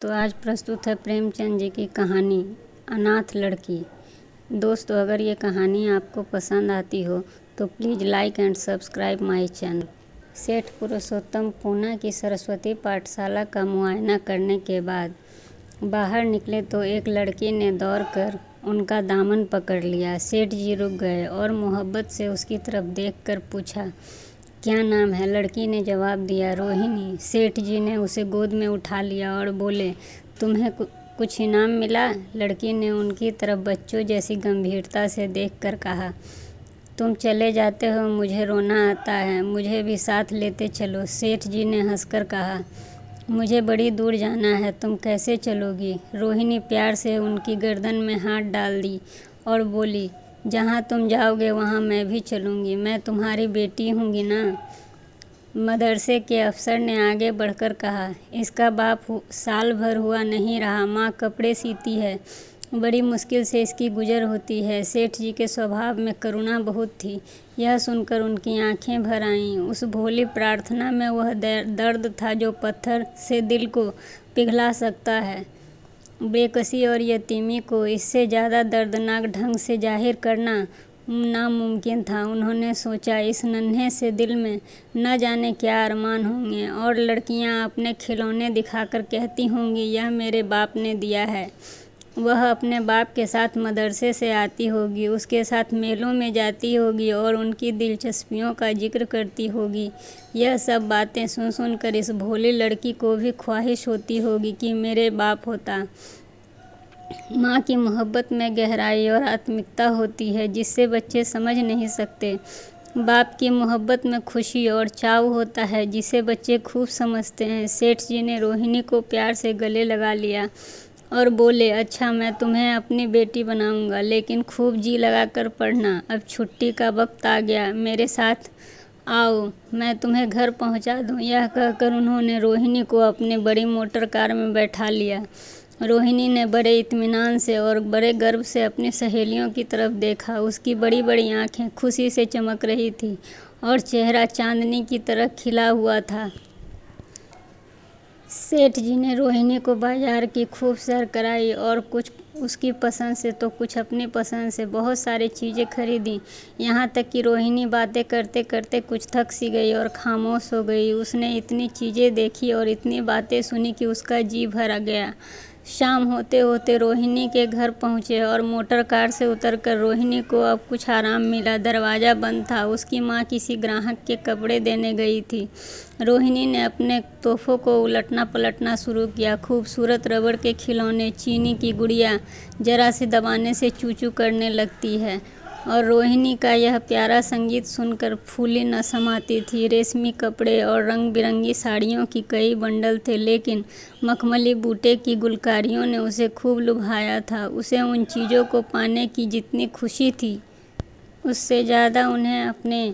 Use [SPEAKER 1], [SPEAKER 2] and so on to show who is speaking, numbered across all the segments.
[SPEAKER 1] तो आज प्रस्तुत है प्रेमचंद जी की कहानी अनाथ लड़की। दोस्तों, अगर ये कहानी आपको पसंद आती हो तो please like and subscribe my channel. सेठ पुरुषोत्तम पूना की सरस्वती पाठशाला का मुआयना करने के बाद बाहर निकले तो एक लड़की ने दौड़कर उनका दामन पकड़ लिया। सेठ जी रुक गए और मोहब्बत से उसकी तरफ देखकर पूछा, क्या नाम है? लड़की ने जवाब दिया, रोहिणी। सेठ जी ने उसे गोद में उठा लिया और बोले, तुम्हें कुछ इनाम मिला? लड़की ने उनकी तरफ बच्चों जैसी गंभीरता से देखकर कहा, तुम चले जाते हो, मुझे रोना आता है, मुझे भी साथ लेते चलो। सेठ जी ने हंसकर कहा, मुझे बड़ी दूर जाना है, तुम कैसे चलोगी? रोहिणी प्यार से उनकी गर्दन में हाथ डाल दी और बोली, जहाँ तुम जाओगे वहाँ मैं भी चलूँगी, मैं तुम्हारी बेटी हूँगी ना। मदरसे के अफसर ने आगे बढ़कर कहा, इसका बाप साल भर हुआ नहीं रहा, माँ कपड़े सीती है, बड़ी मुश्किल से इसकी गुजर होती है। सेठ जी के स्वभाव में करुणा बहुत थी। यह सुनकर उनकी आंखें भर आईं। उस भोली प्रार्थना में वह दर्द था जो पत्थर से दिल को पिघला सकता है। बेकसी और यतीमी को इससे ज़्यादा दर्दनाक ढंग से जाहिर करना नामुमकिन था। उन्होंने सोचा, इस नन्हे से दिल में न जाने क्या अरमान होंगे और लड़कियां अपने खिलौने दिखाकर कहती होंगी, यह मेरे बाप ने दिया है। वह अपने बाप के साथ मदरसे से आती होगी, उसके साथ मेलों में जाती होगी और उनकी दिलचस्पियों का जिक्र करती होगी। यह सब बातें सुन सुनकर इस भोली लड़की को भी ख्वाहिश होती होगी कि मेरे बाप होता। माँ की मोहब्बत में गहराई और आत्मिकता होती है जिससे बच्चे समझ नहीं सकते। बाप की मोहब्बत में खुशी और चाव होता है जिसे बच्चे खूब समझते हैं। सेठ जी ने रोहिणी को प्यार से गले लगा लिया और बोले, अच्छा, मैं तुम्हें अपनी बेटी बनाऊंगा, लेकिन खूब जी लगाकर पढ़ना। अब छुट्टी का वक्त आ गया, मेरे साथ आओ, मैं तुम्हें घर पहुंचा दूं। यह कहकर उन्होंने रोहिणी को अपनी बड़ी मोटर कार में बैठा लिया। रोहिणी ने बड़े इत्मीनान से और बड़े गर्व से अपनी सहेलियों की तरफ देखा। उसकी बड़ी बड़ी आंखें खुशी से चमक रही थी और चेहरा चांदनी की तरह खिला हुआ था। सेठ जी ने रोहिणी को बाजार की खूब सैर कराई और कुछ उसकी पसंद से तो कुछ अपनी पसंद से बहुत सारी चीज़ें खरीदी। यहाँ तक कि रोहिणी बातें करते करते कुछ थक सी गई और खामोश हो गई। उसने इतनी चीज़ें देखी और इतनी बातें सुनी कि उसका जी भर गया। शाम होते होते रोहिणी के घर पहुँचे और मोटर कार से उतरकर रोहिणी को अब कुछ आराम मिला। दरवाज़ा बंद था। उसकी माँ किसी ग्राहक के कपड़े देने गई थी। रोहिणी ने अपने तोहफों को उलटना पलटना शुरू किया। खूबसूरत रबड़ के खिलौने, चीनी की गुड़िया जरा से दबाने से चू चू करने लगती है और रोहिणी का यह प्यारा संगीत सुनकर फूली न समाती थी। रेशमी कपड़े और रंग बिरंगी साड़ियों की कई बंडल थे, लेकिन मखमली बूटे की गुलकारियों ने उसे खूब लुभाया था। उसे उन चीज़ों को पाने की जितनी खुशी थी, उससे ज़्यादा उन्हें अपने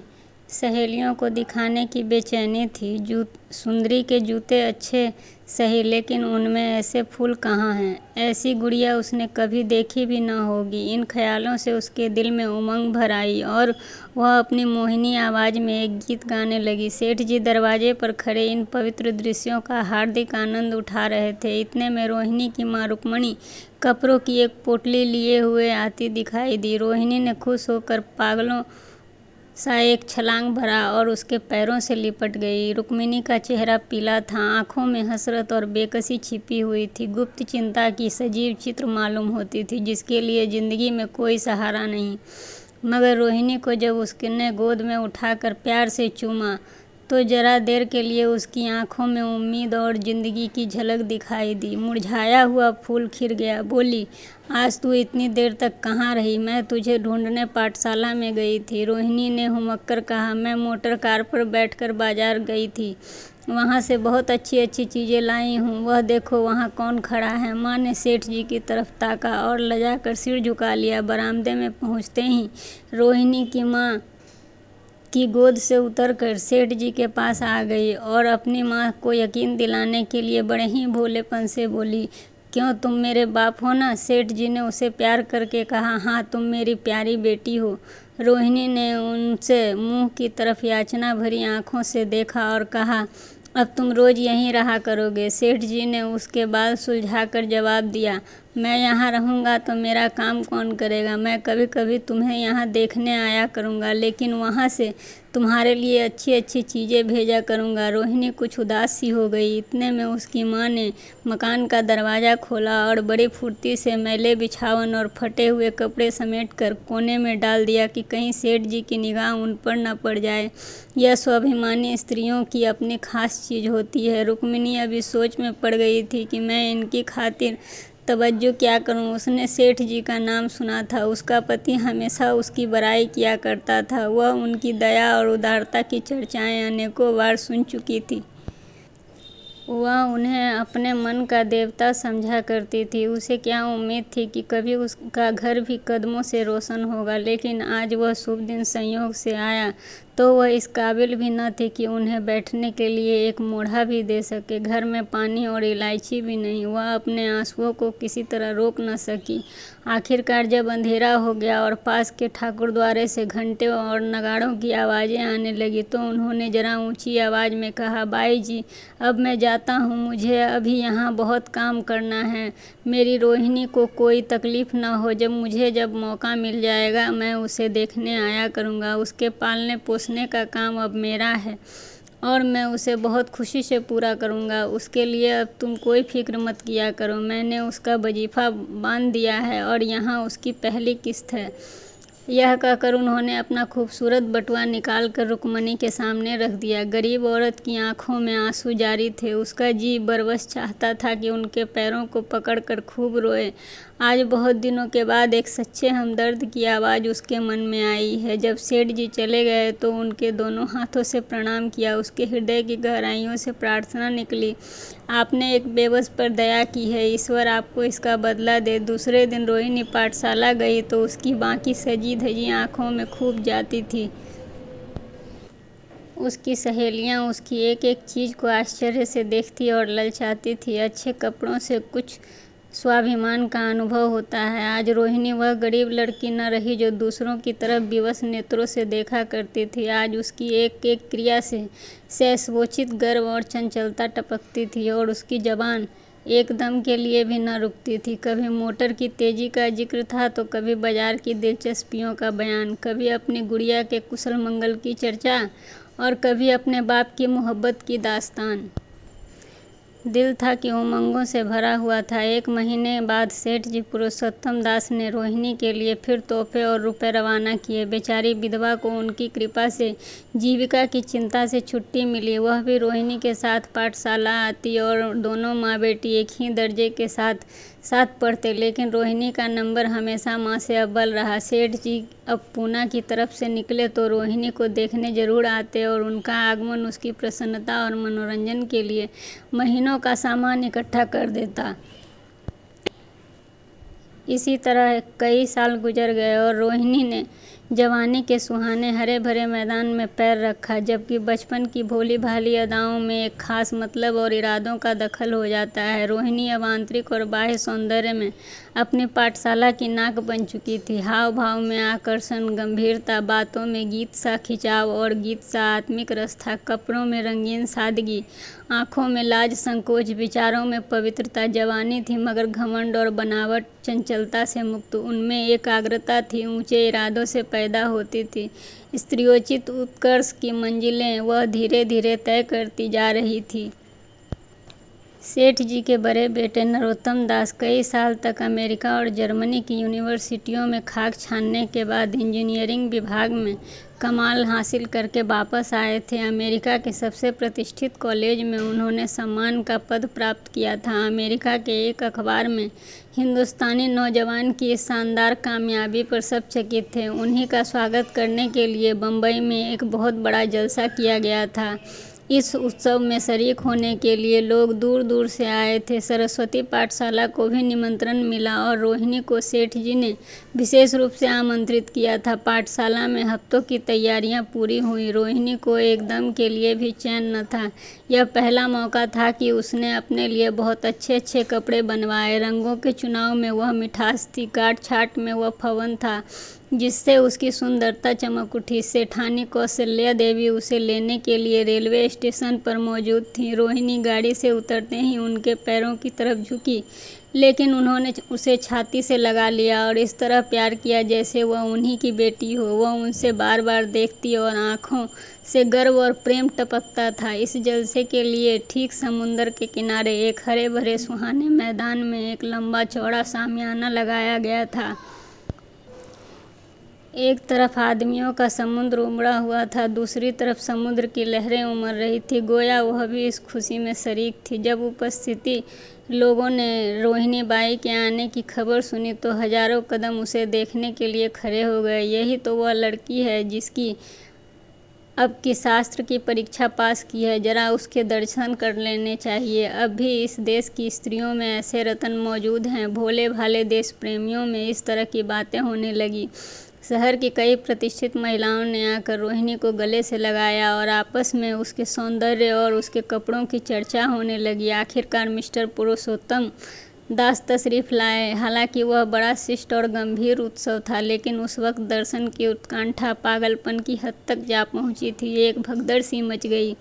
[SPEAKER 1] सहेलियों को दिखाने की बेचैनी थी। सुंदरी के जूते अच्छे सही, लेकिन उनमें ऐसे फूल कहाँ हैं? ऐसी गुड़िया उसने कभी देखी भी न होगी। इन ख्यालों से उसके दिल में उमंग भर आई और वह अपनी मोहिनी आवाज़ में एक गीत गाने लगी। सेठ जी दरवाजे पर खड़े इन पवित्र दृश्यों का हार्दिक आनंद उठा रहे थे। इतने में रोहिणी की माँ रुक्मणी कपड़ों की एक पोटली लिए हुए आती दिखाई दी। रोहिणी ने खुश होकर पागलों सा एक छलांग भरा और उसके पैरों से लिपट गई। रुक्मिणी का चेहरा पीला था, आंखों में हसरत और बेकसी छिपी हुई थी। गुप्त चिंता की सजीव चित्र मालूम होती थी जिसके लिए जिंदगी में कोई सहारा नहीं। मगर रोहिणी को जब उसने गोद में उठाकर प्यार से चूमा तो जरा देर के लिए उसकी आंखों में उम्मीद और जिंदगी की झलक दिखाई दी। मुरझाया हुआ फूल खिल गया। बोली, आज तू इतनी देर तक कहाँ रही? मैं तुझे ढूंढने पाठशाला में गई थी। रोहिणी ने हुमक्कर कहा, मैं मोटर कार पर बैठकर बाजार गई थी, वहाँ से बहुत अच्छी अच्छी चीज़ें लाई हूँ। वह देखो, वहाँ कौन खड़ा है? माँ ने सेठ जी की तरफ ताका और लजाकर सिर झुका लिया। बरामदे में पहुँचते ही रोहिणी की माँ की गोद से उतरकर सेठ जी के पास आ गई और अपनी माँ को यकीन दिलाने के लिए बड़े ही भोलेपन से बोली, क्यों, तुम मेरे बाप हो ना? सेठ जी ने उसे प्यार करके कहा, हाँ, तुम मेरी प्यारी बेटी हो। रोहिणी ने उनसे मुंह की तरफ याचना भरी आंखों से देखा और कहा, अब तुम रोज यहीं रहा करोगे। सेठ जी ने उसके बाल सुलझाकर जवाब दिया, मैं यहाँ रहूँगा तो मेरा काम कौन करेगा। मैं कभी कभी तुम्हें यहाँ देखने आया करूँगा, लेकिन वहाँ से तुम्हारे लिए अच्छी अच्छी चीज़ें भेजा करूँगा। रोहिणी कुछ उदास सी हो गई। इतने में उसकी माँ ने मकान का दरवाज़ा खोला और बड़ी फुर्ती से मैले बिछावन और फटे हुए कपड़े समेट कर कोने में डाल दिया कि कहीं सेठ जी की निगाह उन पर न पड़ जाए। यह स्वाभिमानी स्त्रियों की अपनी खास चीज़ होती है। रुक्मिणी अभी सोच में पड़ गई थी कि मैं इनकी खातिर तवज्जो क्या करूं। उसने सेठ जी का नाम सुना था। उसका पति हमेशा उसकी बड़ाई किया करता था। वह उनकी दया और उदारता की चर्चाएं अनेकों बार सुन चुकी थी। वह उन्हें अपने मन का देवता समझा करती थी। उसे क्या उम्मीद थी कि कभी उसका घर भी कदमों से रोशन होगा, लेकिन आज वह शुभ दिन संयोग से आया तो वह इस काबिल भी न थी कि उन्हें बैठने के लिए एक मोढ़ा भी दे सके। घर में पानी और इलायची भी नहीं। वह अपने आंसुओं को किसी तरह रोक न सकी। आखिरकार जब अंधेरा हो गया और पास के ठाकुरद्वारे से घंटे और नगाड़ों की आवाज़ें आने लगी तो उन्होंने जरा ऊंची आवाज़ में कहा, बाई जी, अब मैं जाता हूँ। मुझे अभी यहाँ बहुत काम करना है। मेरी रोहिणी को कोई तकलीफ न हो। जब मौका मिल जाएगा मैं उसे देखने आया करूँगा। उसके पालने पोसने का काम अब मेरा है और मैं उसे बहुत खुशी से पूरा करूँगा। उसके लिए अब तुम कोई फिक्र मत किया करो। मैंने उसका वजीफ़ा बांध दिया है और यहाँ उसकी पहली किस्त है। यह कहकर उन्होंने अपना खूबसूरत बटुआ निकाल कर रुक्मिणी के सामने रख दिया। गरीब औरत की आंखों में आंसू जारी थे। उसका जी बरबस चाहता था कि उनके पैरों को पकड़कर खूब रोए। आज बहुत दिनों के बाद एक सच्चे हमदर्द की आवाज़ उसके मन में आई है। जब सेठ जी चले गए तो उनके दोनों हाथों से प्रणाम किया। उसके हृदय की गहराइयों से प्रार्थना निकली, आपने एक बेबस पर दया की है, ईश्वर आपको इसका बदला दे। दूसरे दिन रोहिणी पाठशाला गई तो उसकी बाकी सजी धजी आंखों में खूब जाती थी। उसकी सहेलियां उसकी एक एक चीज़ को आश्चर्य से देखती और ललचाती थी। अच्छे कपड़ों से कुछ स्वाभिमान का अनुभव होता है। आज रोहिणी वह गरीब लड़की न रही जो दूसरों की तरफ विवश नेत्रों से देखा करती थी। आज उसकी एक एक क्रिया से सैसवोचित गर्व और चंचलता टपकती थी और उसकी जबान एक दम के लिए भी न रुकती थी। कभी मोटर की तेजी का जिक्र था तो कभी बाजार की दिलचस्पियों का बयान, कभी अपनी गुड़िया के कुशल मंगल की चर्चा और कभी अपने बाप की मोहब्बत की दास्तान। दिल था कि उमंगों से भरा हुआ था। एक महीने बाद सेठ जी पुरुषोत्तम दास ने रोहिणी के लिए फिर तोहफे और रुपए रवाना किए। बेचारी विधवा को उनकी कृपा से जीविका की चिंता से छुट्टी मिली। वह भी रोहिणी के साथ पाठशाला आती और दोनों माँ बेटी एक ही दर्जे के साथ साथ पढ़ते, लेकिन रोहिणी का नंबर हमेशा माँ से अव्वल रहा। सेठ जी अब पूना की तरफ से निकले तो रोहिणी को देखने जरूर आते और उनका आगमन उसकी प्रसन्नता और मनोरंजन के लिए महीनों का सामान इकट्ठा कर देता। इसी तरह कई साल गुजर गए और रोहिणी ने जवानी के सुहाने हरे भरे मैदान में पैर रखा, जबकि बचपन की भोली भाली अदाओं में एक खास मतलब और इरादों का दखल हो जाता है। रोहिणी अब आंतरिक और बाह्य सौंदर्य में अपनी पाठशाला की नाक बन चुकी थी। हाव भाव में आकर्षण, गंभीरता, बातों में गीत सा खिंचाव और गीत सा आत्मिक रस था। कपड़ों में रंगीन सादगी, आंखों में लाज संकोच, विचारों में पवित्रता। जवानी थी मगर घमंड और बनावट चंचलता से मुक्त। उनमें एकाग्रता थी, ऊंचे इरादों से पैदा होती थी। स्त्रियोचित उत्कर्ष की मंजिलें वह धीरे धीरे तय करती जा रही थी। सेठ जी के बड़े बेटे नरोत्तम दास कई साल तक अमेरिका और जर्मनी की यूनिवर्सिटियों में खाक छानने के बाद इंजीनियरिंग विभाग में कमाल हासिल करके वापस आए थे। अमेरिका के सबसे प्रतिष्ठित कॉलेज में उन्होंने सम्मान का पद प्राप्त किया था। अमेरिका के एक अखबार में हिंदुस्तानी नौजवान की इस शानदार कामयाबी पर सब चकित थे। उन्हीं का स्वागत करने के लिए बम्बई में एक बहुत बड़ा जलसा किया गया था। इस उत्सव में शरीक होने के लिए लोग दूर दूर से आए थे। सरस्वती पाठशाला को भी निमंत्रण मिला और रोहिणी को सेठ जी ने विशेष रूप से आमंत्रित किया था। पाठशाला में हफ्तों की तैयारियां पूरी हुई। रोहिणी को एकदम के लिए भी चैन न था। यह पहला मौका था कि उसने अपने लिए बहुत अच्छे अच्छे कपड़े बनवाए। रंगों के चुनाव में वह मिठास थी, काट छाट में वह फवन था जिससे उसकी सुंदरता चमक उठी। सेठानी कौशल्या देवी उसे लेने के लिए रेलवे स्टेशन पर मौजूद थीं। रोहिणी गाड़ी से उतरते ही उनके पैरों की तरफ झुकी, लेकिन उन्होंने उसे छाती से लगा लिया और इस तरह प्यार किया जैसे वह उन्हीं की बेटी हो। वह उनसे बार बार देखती और आंखों से गर्व और प्रेम टपकता था। इस जलसे के लिए ठीक समुद्र के किनारे एक हरे भरे सुहाने मैदान में एक लंबा चौड़ा शामियाना लगाया गया था। एक तरफ आदमियों का समुद्र उमड़ा हुआ था, दूसरी तरफ समुद्र की लहरें उमड़ रही थी। गोया वह भी इस खुशी में शरीक थी। जब उपस्थिति लोगों ने रोहिणी बाई के आने की खबर सुनी तो हजारों कदम उसे देखने के लिए खड़े हो गए। यही तो वह लड़की है जिसकी अब की शास्त्र की परीक्षा पास की है, जरा उसके दर्शन कर लेने चाहिए। अब भी इस देश की स्त्रियों में ऐसे रत्न मौजूद हैं। भोले भाले देश प्रेमियों में इस तरह की बातें होने लगी। शहर की कई प्रतिष्ठित महिलाओं ने आकर रोहिणी को गले से लगाया और आपस में उसके सौंदर्य और उसके कपड़ों की चर्चा होने लगी। आखिरकार मिस्टर पुरुषोत्तम दास तशरीफ लाए। हालांकि वह बड़ा शिष्ट और गंभीर उत्सव था, लेकिन उस वक्त दर्शन की उत्कंठा पागलपन की हद तक जा पहुंची थी। एक भगदड़ सी मच गई।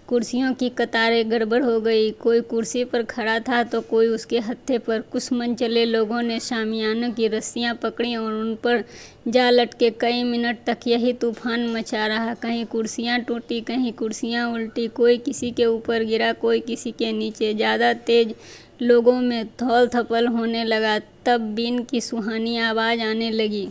[SPEAKER 1] कुर्सियों की कतारें गड़बड़ हो गई। कोई कुर्सी पर खड़ा था तो कोई उसके हत्थे पर। कुछ मनचले लोगों ने शामियानों की रस्सियां पकड़ी और उन पर जा लटके। कई मिनट तक यही तूफान मचा रहा। कहीं कुर्सियां टूटी, कहीं कुर्सियां उल्टी। कोई किसी के ऊपर गिरा, कोई किसी के नीचे। ज्यादा तेज लोगों में थौल थपल होने लगा। तब बीन की सुहानी आवाज आने लगी।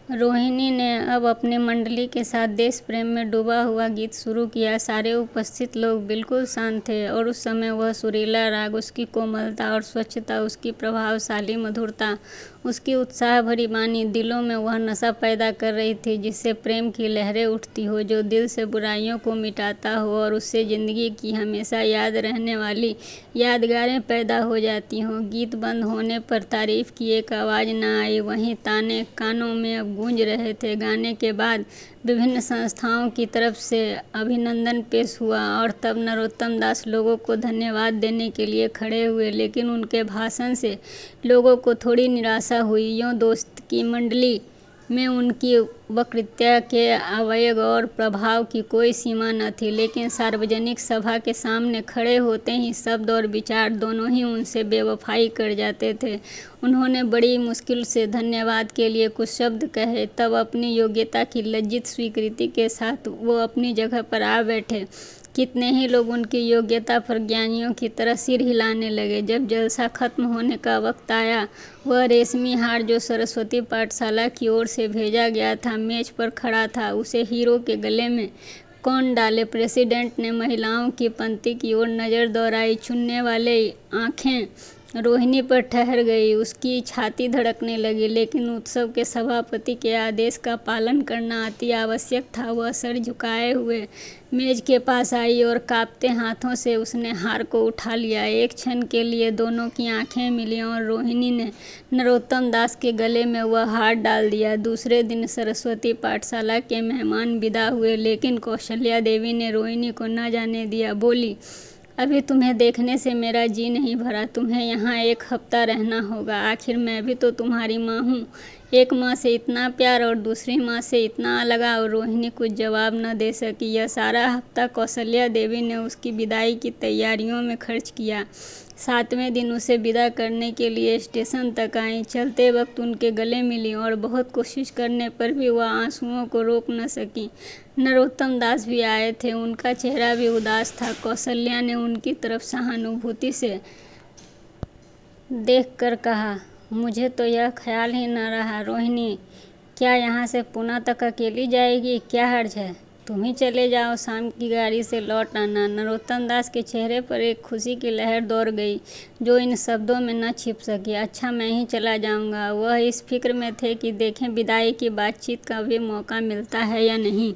[SPEAKER 1] रोहिणी ने अब अपनी मंडली के साथ देश प्रेम में डूबा हुआ गीत शुरू किया। सारे उपस्थित लोग बिल्कुल शांत थे और उस समय वह सुरीला राग, उसकी कोमलता और स्वच्छता, उसकी प्रभावशाली मधुरता, उसकी उत्साह भरी वाणी, दिलों में वह नशा पैदा कर रही थी जिससे प्रेम की लहरें उठती हो, जो दिल से बुराइयों को मिटाता हो और उससे जिंदगी की हमेशा याद रहने वाली यादगारें पैदा हो जाती हों। गीत बंद होने पर तारीफ की एक आवाज न आई। वहीं ताने कानों में अब गूंज रहे थे। गाने के बाद विभिन्न संस्थाओं की तरफ से अभिनंदन पेश हुआ और तब नरोत्तम दास लोगों को धन्यवाद देने के लिए खड़े हुए, लेकिन उनके भाषण से लोगों को थोड़ी निराशा हुई। यूं दोस्त की मंडली में उनकी वक्तृता के आवेग और प्रभाव की कोई सीमा न थी, लेकिन सार्वजनिक सभा के सामने खड़े होते ही शब्द और विचार दोनों ही उनसे बेवफाई कर जाते थे। उन्होंने बड़ी मुश्किल से धन्यवाद के लिए कुछ शब्द कहे, तब अपनी योग्यता की लज्जित स्वीकृति के साथ वो अपनी जगह पर आ बैठे। कितने ही लोग उनकी योग्यता पर ज्ञानियों की तरह सिर हिलाने लगे। जब जलसा खत्म होने का वक्त आया, वह रेशमी हार जो सरस्वती पाठशाला की ओर से भेजा गया था मेज पर खड़ा था। उसे हीरो के गले में कौन डाले? प्रेसिडेंट ने महिलाओं की पंक्ति की ओर नजर दौड़ाई। चुनने वाले आंखें रोहिणी पर ठहर गई। उसकी छाती धड़कने लगी, लेकिन उत्सव के सभापति के आदेश का पालन करना अति आवश्यक था। वह सर झुकाए हुए मेज के पास आई और कांपते हाथों से उसने हार को उठा लिया। एक क्षण के लिए दोनों की आंखें मिली और रोहिणी ने नरोत्तम दास के गले में वह हार डाल दिया। दूसरे दिन सरस्वती पाठशाला के मेहमान विदा हुए, लेकिन कौशल्या देवी ने रोहिणी को न जाने दिया। बोली, अभी तुम्हें देखने से मेरा जी नहीं भरा। तुम्हें यहाँ एक हफ्ता रहना होगा। आखिर मैं भी तो तुम्हारी माँ हूँ। एक माँ से इतना प्यार और दूसरी माँ से इतना अलगाव। रोहिणी कुछ जवाब न दे सकी। यह सारा हफ्ता कौशल्या देवी ने उसकी विदाई की तैयारियों में खर्च किया। 7वें दिन उसे विदा करने के लिए स्टेशन तक आई। चलते वक्त उनके गले मिली और बहुत कोशिश करने पर भी वह आंसुओं को रोक न सकी। नरोत्तम दास भी आए थे। उनका चेहरा भी उदास था। कौशल्या ने उनकी तरफ सहानुभूति से देखकर कहा, मुझे तो यह ख्याल ही न रहा। रोहिणी क्या यहाँ से पुणे तक अकेली जाएगी? क्या हर्ज है? तुम ही चले जाओ, शाम की गाड़ी से लौट आना। नरोत्तम दास के चेहरे पर एक खुशी की लहर दौड़ गई जो इन शब्दों में न छिप सकी। अच्छा, मैं ही चला जाऊंगा। वह इस फिक्र में थे कि देखें विदाई की बातचीत का भी मौका मिलता है या नहीं।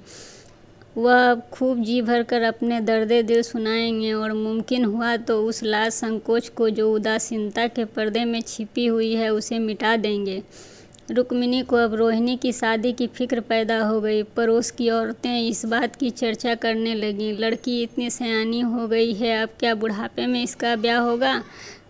[SPEAKER 1] वह अब खूब जी भरकर अपने दर्दे दिल सुनाएंगे और मुमकिन हुआ तो उस लाज संकोच को जो उदासीनता के पर्दे में छिपी हुई है उसे मिटा देंगे। रुक्मिणी को अब रोहिणी की शादी की फिक्र पैदा हो गई। पड़ोस की औरतें इस बात की चर्चा करने लगीं, लड़की इतनी सयानी हो गई है, अब क्या बुढ़ापे में इसका ब्याह होगा?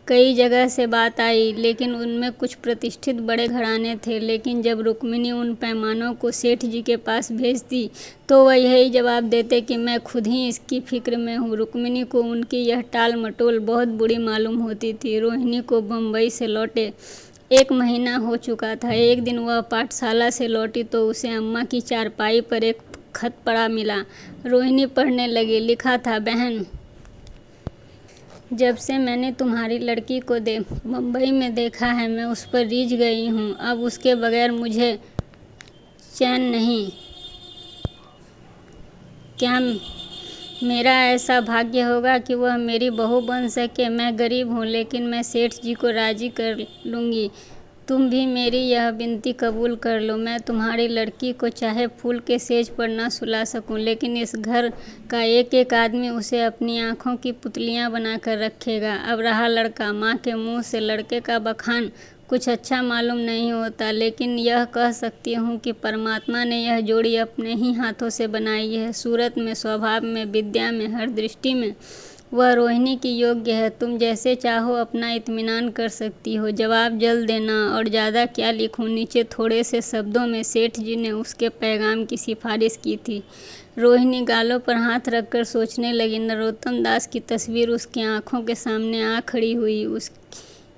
[SPEAKER 1] कई जगह से बात आई, लेकिन उनमें कुछ प्रतिष्ठित बड़े घराने थे। लेकिन जब रुक्मिणी उन पैमानों को सेठ जी के पास भेजती तो वह यही जवाब देते कि मैं खुद ही इसकी फिक्र में हूँ। रुक्मिणी को उनकी यह टाल मटोल बहुत बुरी मालूम होती थी। रोहिणी को बम्बई से लौटे 1 महीना हो चुका था। एक दिन वह पाठशाला से लौटी तो उसे अम्मा की चारपाई पर एक खत पड़ा मिला। रोहिणी पढ़ने लगी। लिखा था, बहन, जब से मैंने तुम्हारी लड़की को बम्बई में देखा है, मैं उस पर रीझ गई हूँ। अब उसके बगैर मुझे चैन नहीं। क्या मेरा ऐसा भाग्य होगा कि वह मेरी बहू बन सके? मैं गरीब हूँ, लेकिन मैं सेठ जी को राजी कर लूँगी। तुम भी मेरी यह विनती कबूल कर लो। मैं तुम्हारी लड़की को चाहे फूल के सेज पर न सुला सकूं, लेकिन इस घर का एक एक आदमी उसे अपनी आंखों की पुतलियां बनाकर रखेगा। अब रहा लड़का, माँ के मुंह से लड़के का बखान कुछ अच्छा मालूम नहीं होता, लेकिन यह कह सकती हूँ कि परमात्मा ने यह जोड़ी अपने ही हाथों से बनाई है। सूरत में, स्वभाव में, विद्या में, हर दृष्टि में वह रोहिणी की योग्य है। तुम जैसे चाहो अपना इत्मीनान कर सकती हो। जवाब जल्द देना। और ज़्यादा क्या लिखूं? नीचे थोड़े से शब्दों में सेठ जी ने उसके पैगाम की सिफारिश की थी। रोहिणी गालों पर हाथ रखकर सोचने लगी। नरोत्तम दास की तस्वीर उसकी आंखों के सामने आ खड़ी हुई।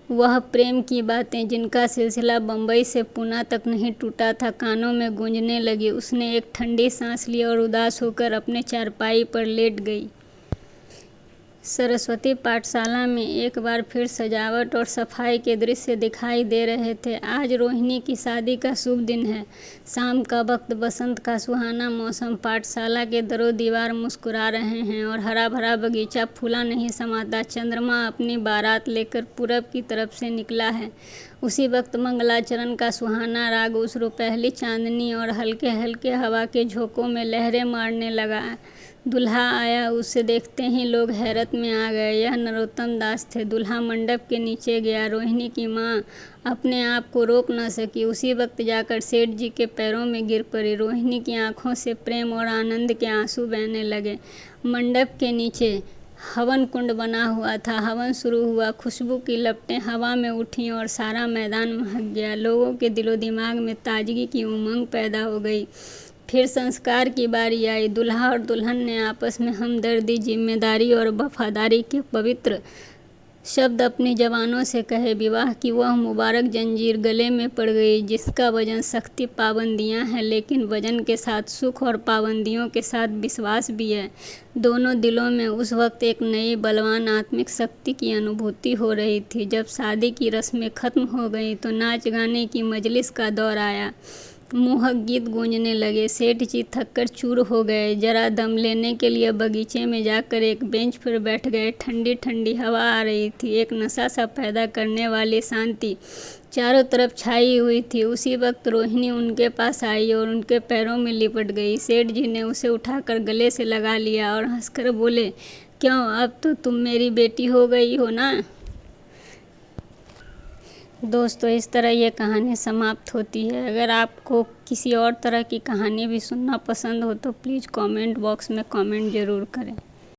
[SPEAKER 1] वह प्रेम की बातें, जिनका सिलसिला बम्बई से पूना तक नहीं टूटा था, कानों में गूंजने लगी। उसने एक ठंडी सांस ली और उदास होकर अपने चारपाई पर लेट गई। सरस्वती पाठशाला में एक बार फिर सजावट और सफाई के दृश्य दिखाई दे रहे थे। आज रोहिणी की शादी का शुभ दिन है। शाम का वक्त, बसंत का सुहाना मौसम। पाठशाला के दरों दीवार मुस्कुरा रहे हैं और हरा भरा बगीचा फूला नहीं समाता। चंद्रमा अपनी बारात लेकर पूरब की तरफ से निकला है। उसी वक्त मंगलाचरण का सुहाना राग उसरो पहली चांदनी और हल्के हल्के हवा के झोंकों में लहरें मारने लगा। दूल्हा आया। उसे देखते ही लोग हैरत में आ गए। यह नरोत्तम दास थे। दूल्हा मंडप के नीचे गया। रोहिणी की माँ अपने आप को रोक न सकी। उसी वक्त जाकर सेठ जी के पैरों में गिर पड़ी। रोहिणी की आंखों से प्रेम और आनंद के आंसू बहने लगे। मंडप के नीचे हवन कुंड बना हुआ था। हवन शुरू हुआ। खुशबू की लपटें हवा में उठीं और सारा मैदान महक गया। लोगों के दिलो दिमाग में ताजगी की उमंग पैदा हो गई। फिर संस्कार की बारी आई। दूल्हा और दुल्हन ने आपस में हमदर्दी, जिम्मेदारी और वफादारी के पवित्र शब्द अपनी जवानों से कहे। विवाह की वह मुबारक जंजीर गले में पड़ गई, जिसका वजन सख्ती पाबंदियां हैं, लेकिन वजन के साथ सुख और पाबंदियों के साथ विश्वास भी है। दोनों दिलों में उस वक्त एक नई बलवान आत्मिक शक्ति की अनुभूति हो रही थी। जब शादी की रस्में खत्म हो गईं तो नाच गाने की मजलिस का दौर आया। मोहक गीत गूंजने लगे। सेठ जी थककर चूर हो गए। जरा दम लेने के लिए बगीचे में जाकर एक बेंच पर बैठ गए। ठंडी ठंडी हवा आ रही थी। एक नशा सा पैदा करने वाली शांति चारों तरफ छाई हुई थी। उसी वक्त रोहिणी उनके पास आई और उनके पैरों में लिपट गई। सेठ जी ने उसे उठाकर गले से लगा लिया और हंसकर बोले, क्यों, अब तो तुम मेरी बेटी हो गई हो ना। दोस्तों, इस तरह ये कहानी समाप्त होती है। अगर आपको किसी और तरह की कहानी भी सुनना पसंद हो तो प्लीज़ कमेंट बॉक्स में कमेंट ज़रूर करें।